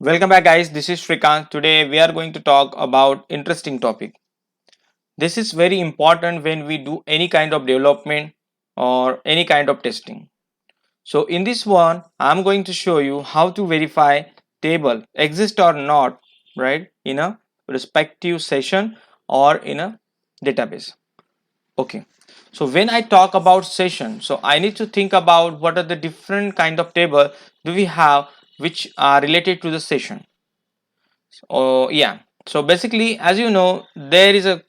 Welcome back guys, this is Shrikant. Today we are going to talk about interesting topic. This is very important when we do any kind of development or any kind of testing. So in this one, I'm going to show you how to verify table exist or not, right, in a respective session or in a database. Okay. So when I talk about session, so I need to think about what are the different kind of table do we have which are related to the session. Oh yeah, so basically as you know there is a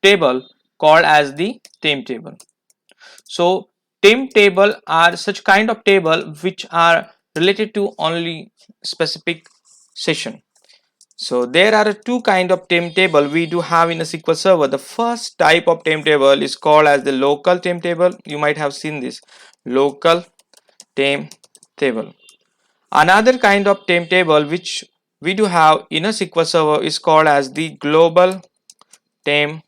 table called as the temp table. So temp table are such kind of table which are related to only specific session. So there are two kind of temp table we do have in a SQL Server. The first type of temp table is called as the local temp table. You might have seen this local temp table. Another kind of temp table which we do have in a SQL Server is called as the global temp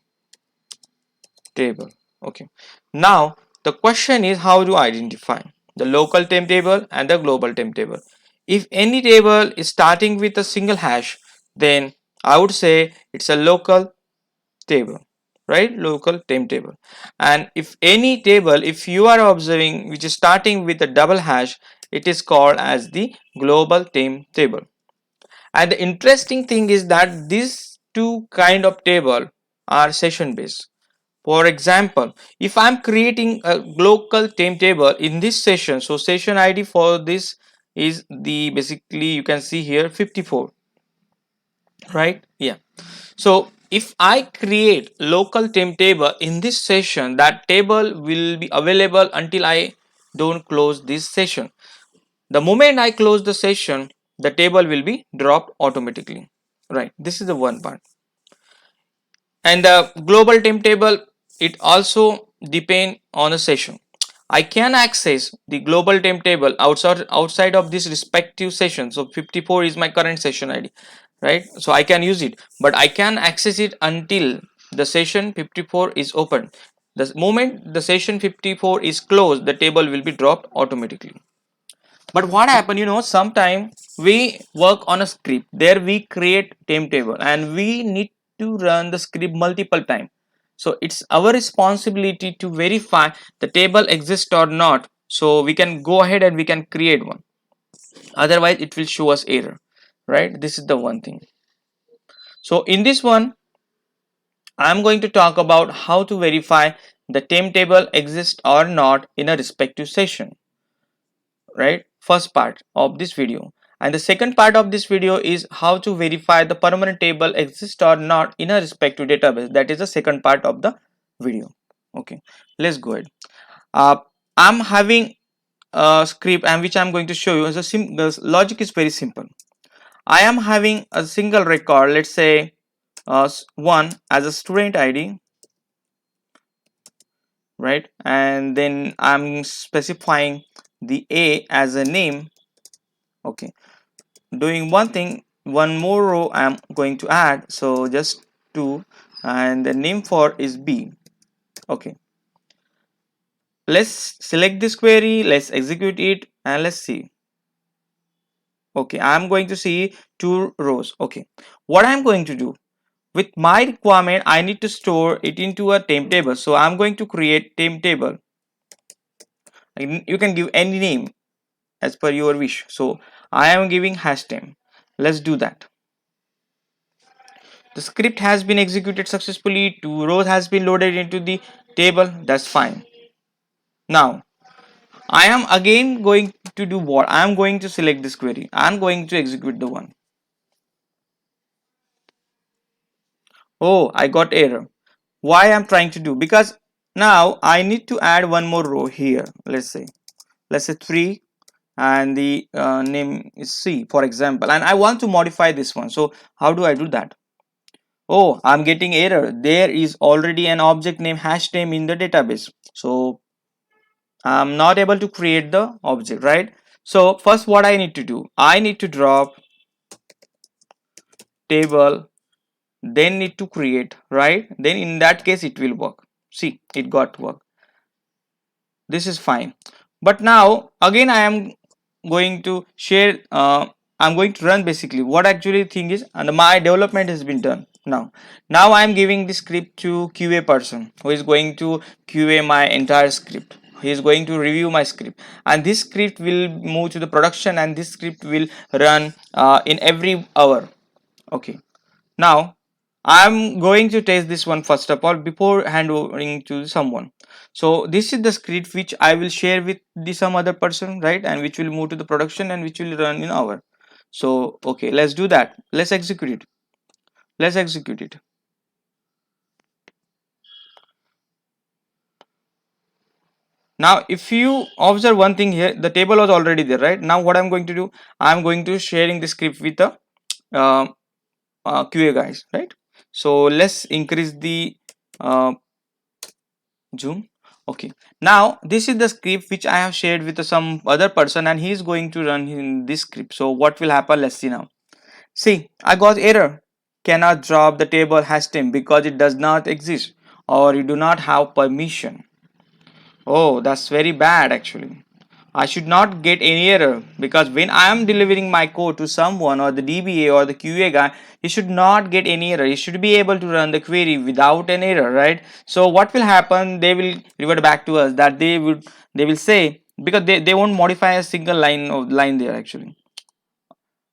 table. Okay. Now the question is how to identify the local temp table and the global temp table. If any table is starting with a single hash, then I would say it's a local table, right? Local temp table. And if any table, if you are observing which is starting with a double hash, it is called as the global temp table. And the interesting thing is that these two kind of table are session based. For example, if I'm creating a local temp table in this session, so session ID for this is the basically you can see here 54, right? Yeah. So if I create local temp table in this session, that table will be available until I don't close this session. The moment I close the session, the table will be dropped automatically, right? This is the one part. And the global temp table, it also depend on a session. I can access the global temp table outside of this respective session. So 54 is my current session ID, right? So I can use it, but I can access it until the session 54 is open. The moment the session 54 is closed, the table will be dropped automatically. But what happened, sometime we work on a script, there we create temp table and we need to run the script multiple times. So it's our responsibility to verify the table exists or not, so we can go ahead and we can create one. Otherwise it will show us error, right? This is the one thing. So in this one I'm going to talk about how to verify the temp table exists or not in a respective session, right? First part of this video. And the second part of this video is how to verify the permanent table exists or not in a respective database. That is the second part of the video. Okay, let's go ahead. uh, I'm having a script and which I'm going to show you. The logic is very simple. I am having a single record, let's say one as a student ID, right? And then I'm specifying the A as a name. Okay, doing one thing, one more row I'm going to add, so just two, and the name for is B. Okay, let's select this query, let's execute it, and let's see. Okay, I'm going to see two rows. Okay, what I'm going to do with my requirement, I need to store it into a temp table, so I'm going to create temp table. You can give any name as per your wish, so I am giving hash temp. Let's do that. The script has been executed successfully. Two rows has been loaded into the table. That's fine. Now, I am again going to do what? I am going to select this query. I am going to execute the one. Oh, I got error. Why I am trying to do? Because now I need to add one more row here. Let's say 3, and the name is C, for example. And I want to modify this one. So how do I do that? Oh, I'm getting error. There is already an object named hashtame in the database. So I'm not able to create the object, right? So first what I need to do, I need to drop table, then need to create, right? Then in that case it will work. See, it got work. This is fine. But now again I am going to share I'm going to run basically what actually thing is, and my development has been done now. Now I'm giving the script to QA person who is going to QA my entire script. He is going to review my script, and this script will move to the production, and this script will run in every hour. Okay. Now I'm going to test this one first of all before handovering to someone. So this is the script which I will share with the some other person, right, and which will move to the production and which will run in our. So okay, let's do that. Let's execute it. Let's execute it. Now if you observe one thing here, the table was already there, right? Now what I'm going to do, I'm going to sharing the script with the uh, QA guys, right? So let's increase the uh, zoom. Okay, now this is the script which I have shared with some other person, and he is going to run in this script. So what will happen, let's see now. See, I got error, cannot drop the table hash name because it does not exist, or you do not have permission. Oh, that's very bad actually. I should not get any error, because when I am delivering my code to someone or the DBA or the QA guy, he should not get any error. He should be able to run the query without an error, right? So what will happen? They will revert back to us that they will say, because they won't modify a single line there actually,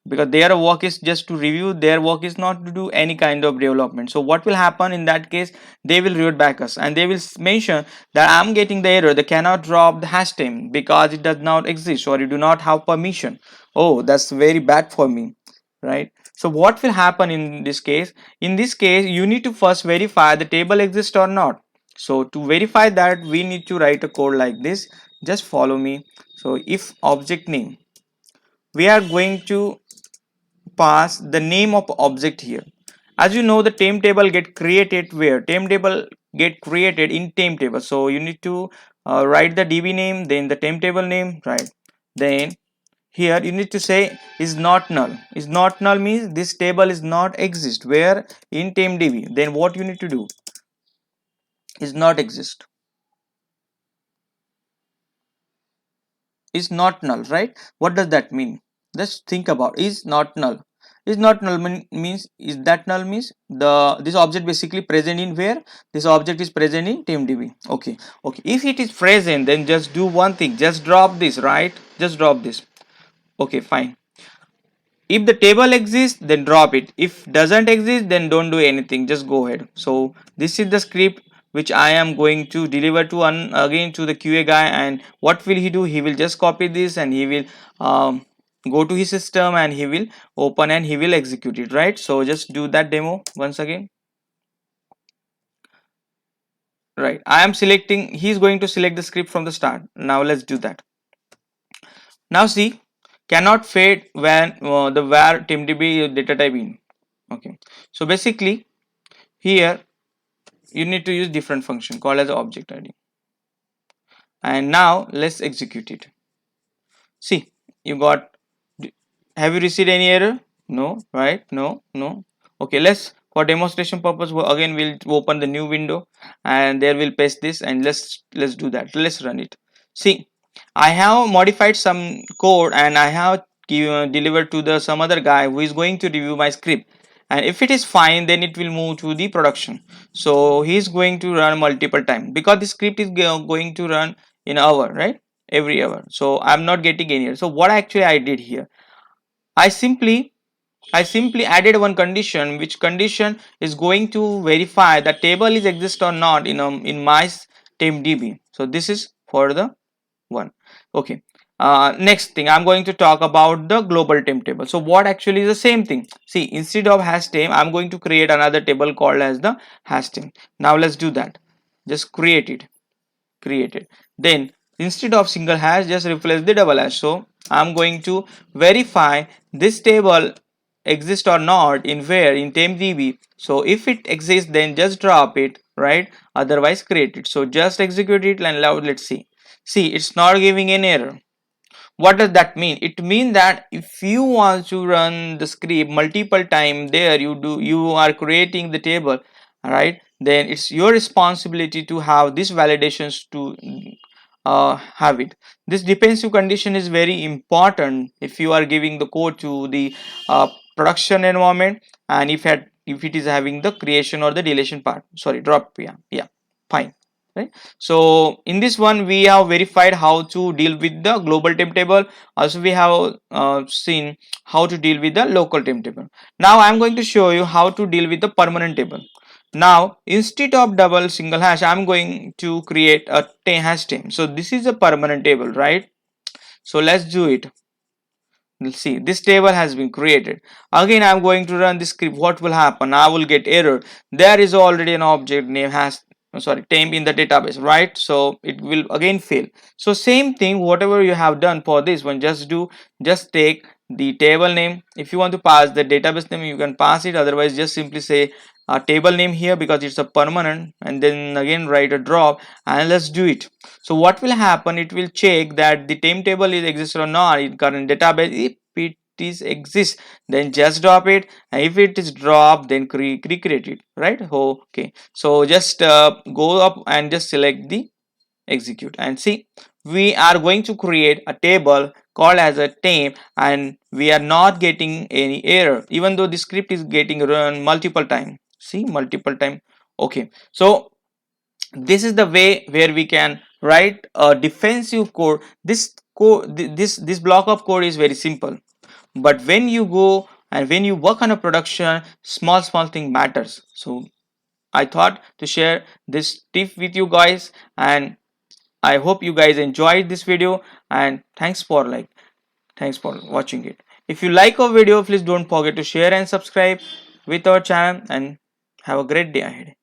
because their work is just to review, their work is not to do any kind of development. So what will happen in that case, they will revert back us and they will mention that I'm getting the error, they cannot drop the hash name because it does not exist or you do not have permission. Oh, that's very bad for me, right? So what will happen in this case? In this case, you need to first verify the table exists or not. So to verify that, we need to write a code like this. Just follow me. So if object name, we are going to pass the name of object here. As you know, the temp table get created where? Temp table get created in temp table. So you need to write the DB name, then the temp table name, right? Then here you need to say is not null. Is not null means this table is not exist. Where? In temp DB. Then what you need to do? Is not exist. Is not null, right? What does that mean? Just think about is not null. Is not null means, is that null means the this object basically present in where? This object is present in TeamDB. Okay, okay, if it is present, then just do one thing, just drop this, right? Just drop this. Okay, fine. If the table exists, then drop it. If doesn't exist, then don't do anything, just go ahead. So this is the script which I am going to deliver to again to the QA guy. And what will he do? He will just copy this and he will go to his system and he will open and he will execute it, right? So just do that demo once again. Right, I am selecting, he's going to select the script from the start. Now let's do that. Now see, cannot fade when the var timdb data type in. Okay, so basically here you need to use different function called as object id. And now let's execute it. See, you got, have you received any error? No, right? No, no. Okay, let's, for demonstration purpose, again we'll open the new window and there we'll paste this, and let's do that. Let's run it. See, I have modified some code and I have delivered to the some other guy who is going to review my script, and if it is fine, then it will move to the production. So he is going to run multiple times because the script is going to run in hour, right? Every hour. So I'm not getting any error. So what actually I did here, I simply added one condition, which condition is going to verify the table is exist or not in my temp DB. So this is for the one. Okay. Next thing, I'm going to talk about the global temp table. So what actually is the same thing? See, instead of hash temp, I'm going to create another table called as the hash temp. Now let's do that. Just create it. Created. Then instead of single hash, just replace the double hash. So I'm going to verify this table exists or not in where? In tempdb. So if it exists, then just drop it, right? Otherwise create it. So just execute it and now let's see. See, it's not giving an error. What does that mean? It means that if you want to run the script multiple times, there you are creating the table, right? Then it's your responsibility to have these validations to have it. This defensive condition is very important if you are giving the code to the production environment, and if it is having the creation or the deletion part, sorry, drop. Yeah, fine, right? So in this one we have verified how to deal with the global temp table. Also we have seen how to deal with the local temp table. Now I am going to show you how to deal with the permanent table. Now instead of double single hash, I'm going to create a hash temp. So this is a permanent table, right? So let's do it. Let's see, this table has been created. Again I'm going to run this script. What will happen? I will get error. There is already an object name has, sorry, temp in the database, right? So it will again fail. So same thing, whatever you have done for this one, just take the table name. If you want to pass the database name, you can pass it. Otherwise just simply say a table name here because it's a permanent, and then again write a drop, and let's do it. So what will happen, it will check that the temp table is exists or not in current database. If it is exists, then just drop it, and if it is dropped, then recreate it, right? Okay, so just go up and just select the execute, and see, we are going to create a table called as a temp, and we are not getting any error even though the script is getting run multiple time. See, multiple time. Okay, so this is the way where we can write a defensive code. This code, this block of code is very simple, but when you go and when you work on a production, small thing matters. So I thought to share this tip with you guys, and I hope you guys enjoyed this video, and thanks for watching it. If you like our video, please don't forget to share and subscribe with our channel, and have a great day ahead.